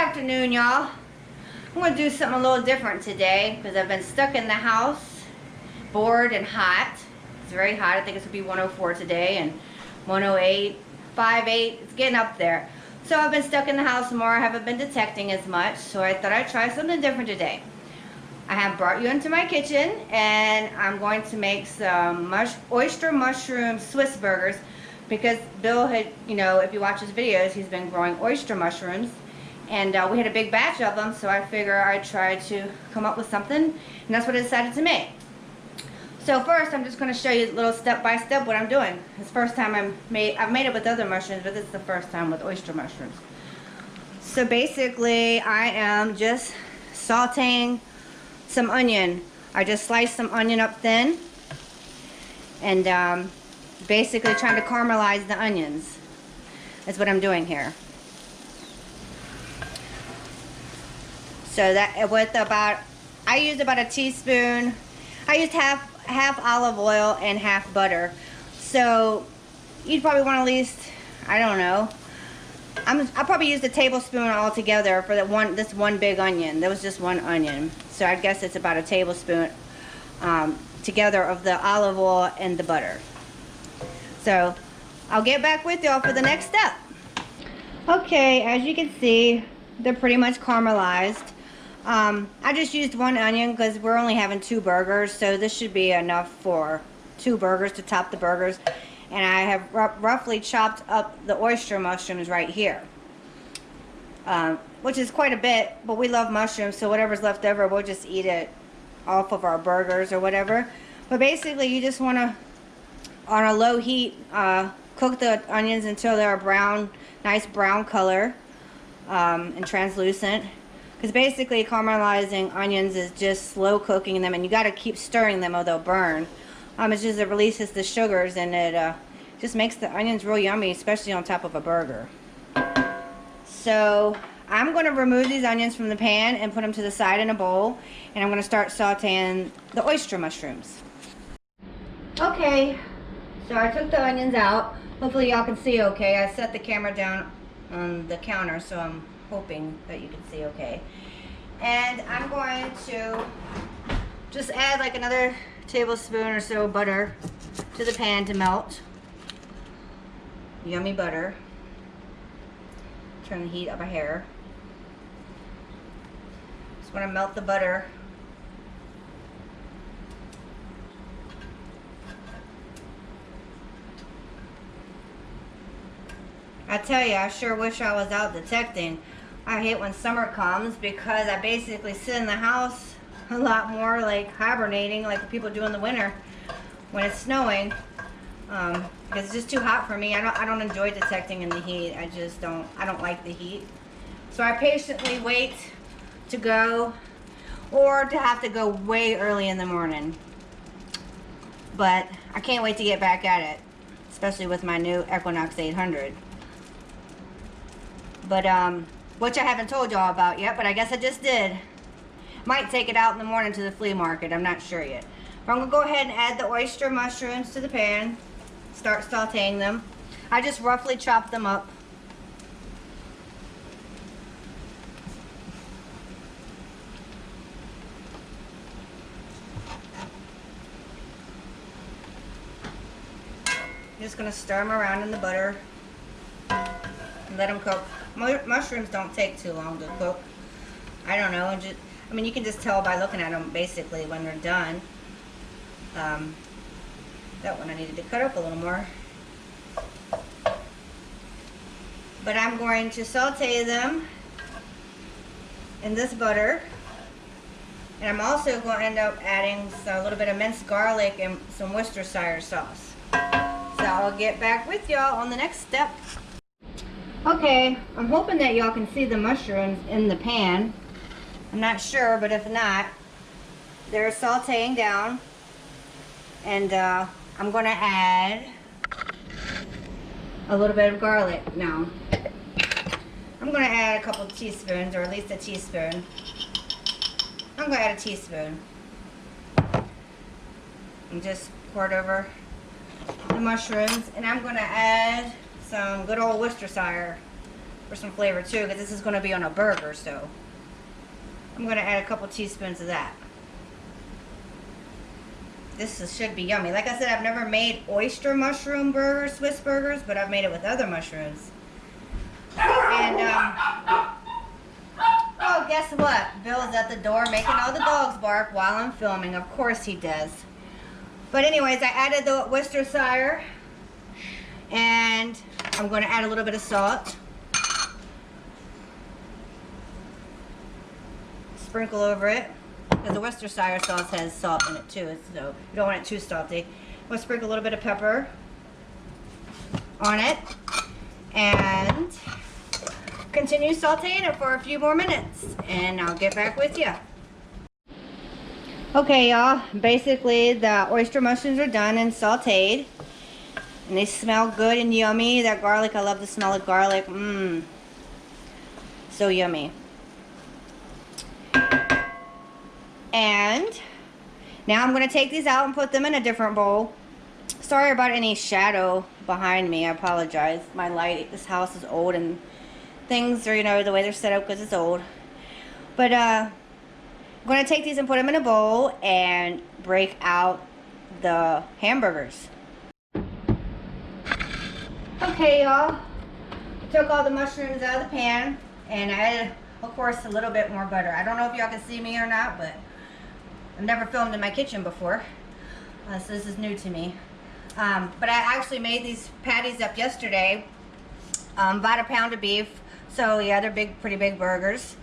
afternoon, y'all. I'm going to do something a little different today because I've been stuck in the house, bored and hot. It's very hot. I think it's going to be 104 today and 108, 58. It's getting up there. So I've been stuck in the house more. I haven't been detecting as much, so I thought I'd try something different today. I have brought you into my kitchen and I'm going to make some oyster mushroom Swiss burgers because Bill had, if you watch his videos, he's been growing oyster mushrooms. And we had a big batch of them, so I figure I'd try to come up with something, and that's what I decided to make. So first, I'm just going to show you a little step-by-step what I'm doing. It's the first time I've made it with other mushrooms, but this is the first time with oyster mushrooms. So basically, I am just sauteing some onion. I just sliced some onion up thin, and basically trying to caramelize the onions. That's what I'm doing here. So that with I used about a teaspoon. I used half olive oil and half butter. So you'd probably want at least, I don't know. I probably used a tablespoon altogether for this one big onion. There was just one onion. So I guess it's about a tablespoon together of the olive oil and the butter. So I'll get back with y'all for the next step. Okay, as you can see, they're pretty much caramelized. I just used one onion because we're only having 2 burgers, so this should be enough for 2 burgers to top the burgers. And I have roughly chopped up the oyster mushrooms right here, which is quite a bit, but we love mushrooms, so whatever's left over, we'll just eat it off of our burgers or whatever. But basically, you just want to, on a low heat, cook the onions until they're a brown, nice brown color, and translucent. Because basically caramelizing onions is just slow cooking them, and you got to keep stirring them or they'll burn. It's just it releases the sugars, and it just makes the onions real yummy, especially on top of a burger. So I'm going to remove these onions from the pan and put them to the side in a bowl, and I'm going to start sauteing the oyster mushrooms. Okay, so I took the onions out. Hopefully y'all can see okay. I set the camera down on the counter, so I'm hoping that you can see okay. And I'm going to just add like another tablespoon or so of butter to the pan to melt. Yummy butter. Turn the heat up a hair. Just want to melt the butter. I tell you, I sure wish I was out detecting. I hate when summer comes because I basically sit in the house a lot more, like hibernating like the people do in the winter when it's snowing, because it's just too hot for me. I don't enjoy detecting in the heat. I don't like the heat. So I patiently wait to go, or to have to go way early in the morning. But I can't wait to get back at it, especially with my new Equinox 800. But which I haven't told y'all about yet, but I guess I just did. Might take it out in the morning to the flea market. I'm not sure yet. But I'm going to go ahead and add the oyster mushrooms to the pan. Start sauteing them. I just roughly chopped them up. Just going to stir them around in the butter and let them cook. Mushrooms don't take too long to cook. I don't know. I mean, you can just tell by looking at them basically when they're done. That one I needed to cut up a little more. But I'm going to saute them in this butter. And I'm also going to end up adding a little bit of minced garlic and some Worcestershire sauce. So I'll get back with y'all on the next step. Okay, I'm hoping that y'all can see the mushrooms in the pan. I'm not sure, but if not, they're sauteing down. And I'm going to add a little bit of garlic now. I'm going to add a couple of teaspoons, or at least a teaspoon. I'm going to add a teaspoon. And just pour it over the mushrooms. And I'm going to add some good old Worcestershire for some flavor too, because this is going to be on a burger, so I'm going to add a couple teaspoons of that. Should be yummy. Like I said, I've never made oyster mushroom burgers, Swiss burgers, but I've made it with other mushrooms. And, oh, guess what? Bill's at the door making all the dogs bark while I'm filming. Of course he does. But anyways, I added the Worcestershire, and I'm going to add a little bit of salt. Sprinkle over it, because the Worcestershire sauce has salt in it too, so you don't want it too salty. We'll sprinkle a little bit of pepper on it, and continue sauteing it for a few more minutes, and I'll get back with you. Okay, y'all, basically the oyster mushrooms are done and sauteed, and they smell good and yummy. That garlic, I love the smell of garlic. Mmm, so yummy. And now I'm going to take these out and put them in a different bowl. Sorry about any shadow behind me. I apologize. My light, this house is old and things are, you know, the way they're set up because it's old. But I'm going to take these and put them in a bowl and break out the hamburgers. Okay, y'all. Took all the mushrooms out of the pan and I added, of course, a little bit more butter. I don't know if y'all can see me or not, but I've never filmed in my kitchen before, so this is new to me. But I actually made these patties up yesterday, about a pound of beef. So yeah, they're big, pretty big burgers.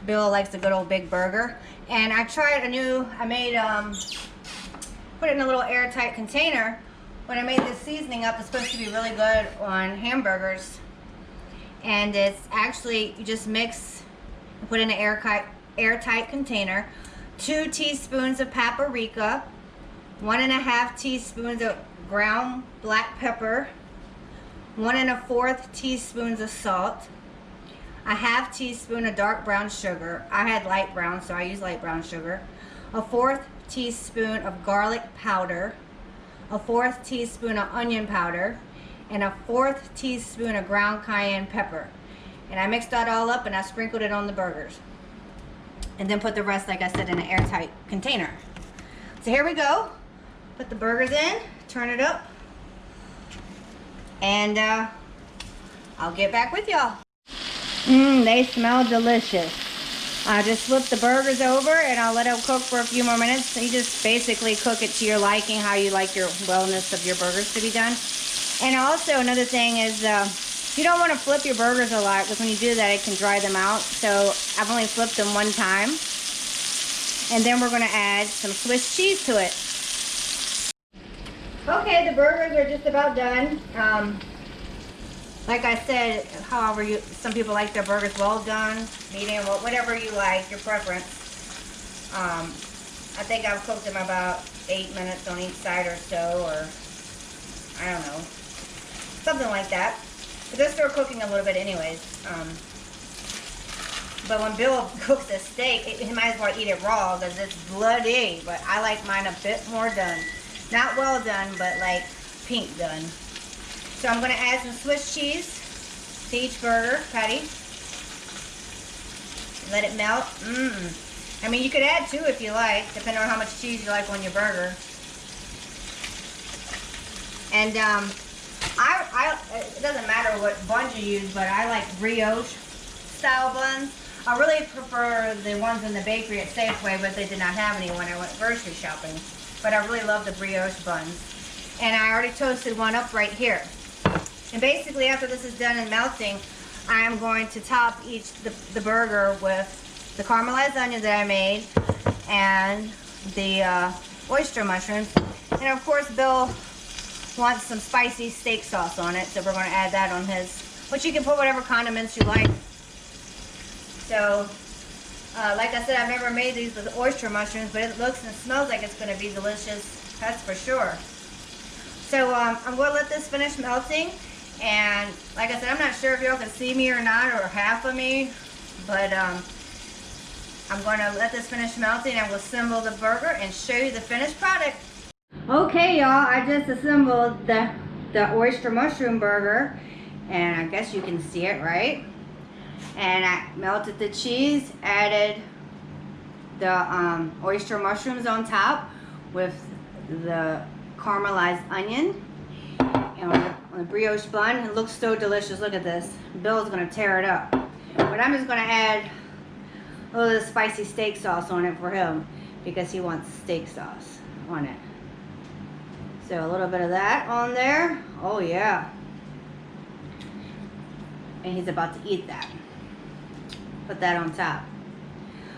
Bill likes a good old big burger. And I tried put it in a little airtight container. When I made this seasoning up, it's supposed to be really good on hamburgers. And it's actually, you just mix, put in an airtight container, 2 teaspoons of paprika, 1.5 teaspoons of ground black pepper, 1 1/4 teaspoons of salt, a 1/2 teaspoon of dark brown sugar. I had light brown, so I use light brown sugar, a 1/4 teaspoon of garlic powder, a 1/4 teaspoon of onion powder, and a 1/4 teaspoon of ground cayenne pepper. And I mixed that all up and I sprinkled it on the burgers. And then put the rest, like I said, in an airtight container. So here we go. Put the burgers in, turn it up, and I'll get back with y'all. They smell delicious. I'll just flip the burgers over and I'll let them cook for a few more minutes. So you just basically cook it to your liking, how you like your wellness of your burgers to be done. And also another thing is, you don't want to flip your burgers a lot, because when you do that it can dry them out. So I've only flipped them one time. And then we're going to add some Swiss cheese to it. Okay, the burgers are just about done. Like I said, however some people like their burgers well done, medium, whatever you like, your preference. I think I've cooked them about 8 minutes on each side or so, or I don't know, something like that. But they're still cooking a little bit anyways. But when Bill cooks a steak, he might as well eat it raw because it's bloody. But I like mine a bit more done. Not well done, but like pink done. So I'm going to add some Swiss cheese to each burger patty. Let it melt. I mean, you could add 2 if you like, depending on how much cheese you like on your burger. And it doesn't matter what buns you use, but I like brioche style buns. I really prefer the ones in the bakery at Safeway, but they did not have any when I went grocery shopping. But I really love the brioche buns. And I already toasted one up right here. And basically after this is done and melting, I am going to top the burger with the caramelized onions that I made and the oyster mushrooms. And of course Bill wants some spicy steak sauce on it, so we're going to add that on his. But you can put whatever condiments you like. So, like I said, I've never made these with oyster mushrooms, but it looks and smells like it's going to be delicious. That's for sure. So I'm going to let this finish melting. And like I said, I'm not sure if y'all can see me or not, or half of me, but I'm going to let this finish melting and we'll assemble the burger and show you the finished product. Okay, y'all, I just assembled the oyster mushroom burger, and I guess you can see it, right? And I melted the cheese, added the oyster mushrooms on top with the caramelized onion. And on the brioche bun, it looks so delicious. Look at this. Bill's gonna tear it up. But I'm just gonna add a little spicy steak sauce on it for him because he wants steak sauce on it. So a little bit of that on there. Oh yeah. And he's about to eat that. Put that on top.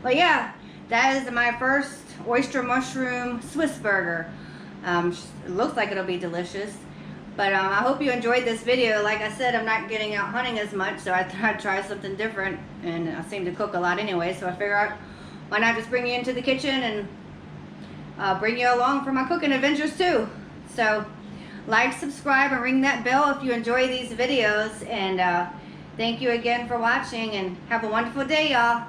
But yeah, that is my first oyster mushroom Swiss burger. It looks like it'll be delicious. But I hope you enjoyed this video. Like I said, I'm not getting out hunting as much, so I thought I'd try something different. And I seem to cook a lot anyway, so I figure out why not just bring you into the kitchen and bring you along for my cooking adventures too. So like, subscribe, and ring that bell if you enjoy these videos. And thank you again for watching, and have a wonderful day, y'all.